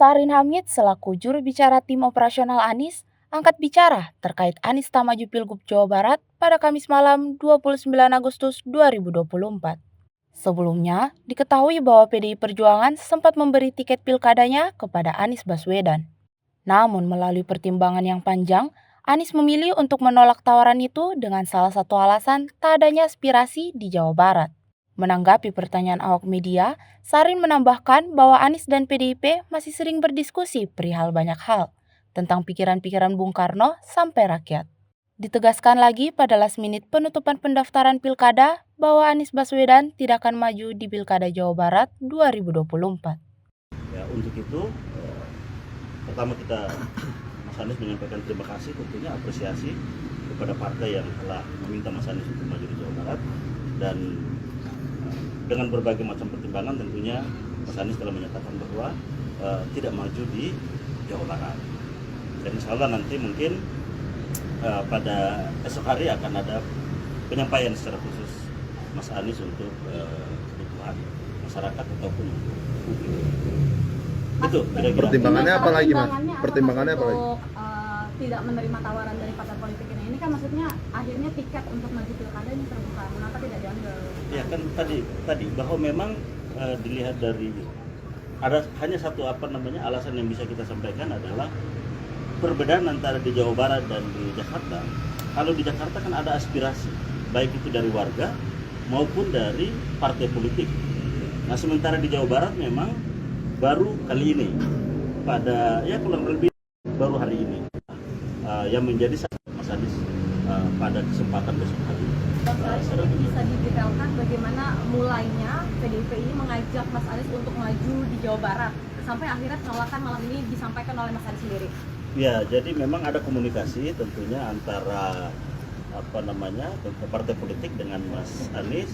Sarin Hamid selaku juru bicara tim operasional Anies angkat bicara terkait Anies tak maju Pilgub Jawa Barat pada Kamis malam 29 Agustus 2024. Sebelumnya, diketahui bahwa PDI Perjuangan sempat memberi tiket pilkadanya kepada Anies Baswedan. Namun melalui pertimbangan yang panjang, Anies memilih untuk menolak tawaran itu dengan salah satu alasan tak adanya aspirasi di Jawa Barat. Menanggapi pertanyaan awak media, Sarin menambahkan bahwa Anies dan PDIP masih sering berdiskusi perihal banyak hal, tentang pikiran-pikiran Bung Karno sampai rakyat. Ditegaskan lagi pada last minute penutupan pendaftaran pilkada bahwa Anies Baswedan tidak akan maju di Pilkada Jawa Barat 2024. Ya, untuk itu, pertama kita Mas Anies menyampaikan terima kasih, tentunya apresiasi kepada partai yang telah meminta Mas Anies untuk maju di Jawa Barat, dan dengan berbagai macam pertimbangan tentunya Mas Anies telah menyatakan bahwa tidak maju di Jawa Barat. Dan insya Allah nanti mungkin pada esok hari akan ada penyampaian secara khusus Mas Anies untuk kebutuhan masyarakat ataupun publik. Itu kira-kira. Pertimbangannya apa lagi, Mas? Pertimbangannya apa lagi? Tidak menerima tawaran dari partai politik ini kan maksudnya akhirnya tiket untuk maju pilkada ini terbuka, kenapa tidak diambil? Ya kan tadi bahwa memang dilihat dari ada hanya satu alasan yang bisa kita sampaikan adalah perbedaan antara di Jawa Barat dan di Jakarta. Kalau di Jakarta kan ada aspirasi baik itu dari warga maupun dari partai politik. Nah sementara di Jawa Barat memang baru kali ini pada kurang lebih baru hari ini yang menjadi Mas Anies pada kesempatan besok hari. Ini bisa didetailkan bagaimana mulainya PDIP ini mengajak Mas Anies untuk maju di Jawa Barat sampai akhirnya penolakan malam ini disampaikan oleh Mas Anies sendiri. Ya, jadi memang ada komunikasi tentunya antara partai politik dengan Mas Anies,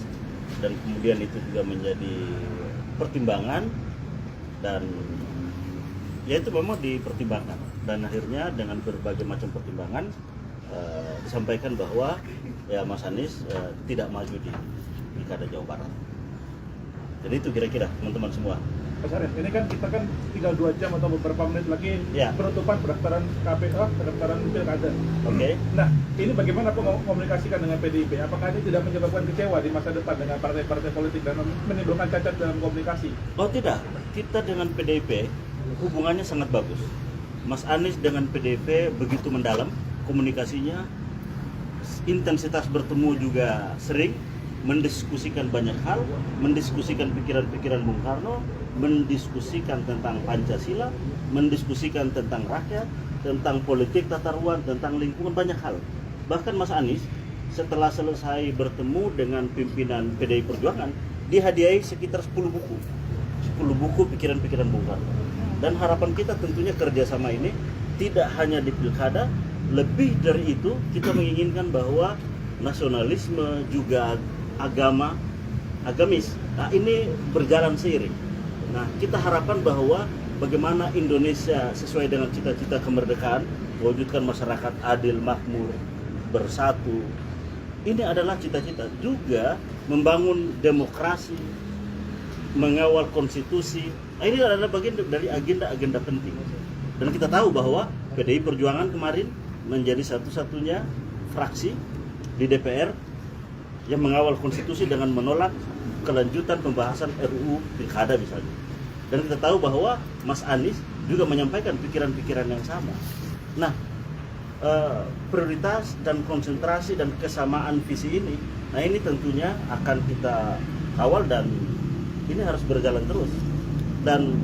dan kemudian itu juga menjadi pertimbangan, dan ya itu memang dipertimbangkan, dan akhirnya dengan berbagai macam pertimbangan disampaikan bahwa ya Mas Anies tidak maju di Pilkada Jawa Barat. Jadi itu kira-kira teman-teman semua. Mas Arief, ini kan kita kan tinggal 2 jam atau beberapa menit lagi penutupan pendaftaran KPU, pendaftaran pilkada. Oke. Nah, ini bagaimana komunikasikan dengan PDIP? Apakah ini tidak menyebabkan kecewa di masa depan dengan partai-partai politik dan menimbulkan cacat dalam komunikasi? Oh tidak, kita dengan PDIP hubungannya sangat bagus. Mas Anies dengan PDIP begitu mendalam komunikasinya, intensitas bertemu juga sering, mendiskusikan banyak hal, mendiskusikan pikiran-pikiran Bung Karno, mendiskusikan tentang Pancasila, mendiskusikan tentang rakyat, tentang politik tata ruang, tentang lingkungan, banyak hal. Bahkan Mas Anies setelah selesai bertemu dengan pimpinan PDI Perjuangan, dihadiahi sekitar 10 buku pikiran-pikiran Bung Karno. Dan harapan kita tentunya kerjasama ini tidak hanya di pilkada, lebih dari itu kita menginginkan bahwa nasionalisme juga agamis. Nah, ini berjalan seiring. Nah, kita harapkan bahwa bagaimana Indonesia sesuai dengan cita-cita kemerdekaan, mewujudkan masyarakat adil, makmur, bersatu. Ini adalah cita-cita juga membangun demokrasi, mengawal konstitusi. Nah, ini adalah bagian dari agenda-agenda penting. Dan kita tahu bahwa PDI Perjuangan kemarin menjadi satu-satunya fraksi di DPR yang mengawal konstitusi dengan menolak kelanjutan pembahasan RUU Pilkada misalnya. Dan kita tahu bahwa Mas Anies juga menyampaikan pikiran-pikiran yang sama. Nah, prioritas dan konsentrasi dan kesamaan visi ini, nah ini tentunya akan kita kawal dan ini harus berjalan terus. Dan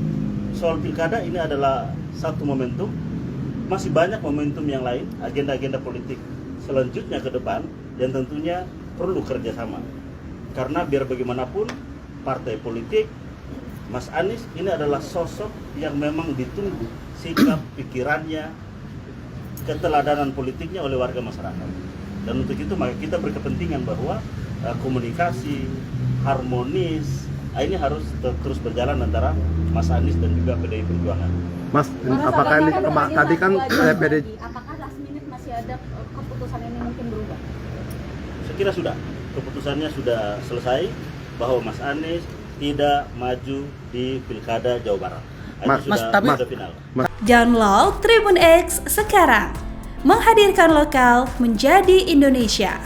soal pilkada ini adalah satu momentum, masih banyak momentum yang lain, agenda-agenda politik selanjutnya ke depan yang tentunya perlu kerjasama. Karena biar bagaimanapun partai politik, Mas Anies ini adalah sosok yang memang ditunggu sikap, pikirannya, keteladanan politiknya oleh warga masyarakat. Dan untuk itu maka kita berkepentingan bahwa komunikasi harmonis ini harus terus berjalan antara Mas Anies dan juga PDI Perjuangan. Mas, apakah ini tadi kan PDI? Apakah last minute masih ada keputusan ini mungkin berubah? Saya kira sudah, keputusannya sudah selesai bahwa Mas Anies tidak maju di Pilkada Jawa Barat. sudah final. Download Tribun X sekarang. Menghadirkan lokal menjadi Indonesia.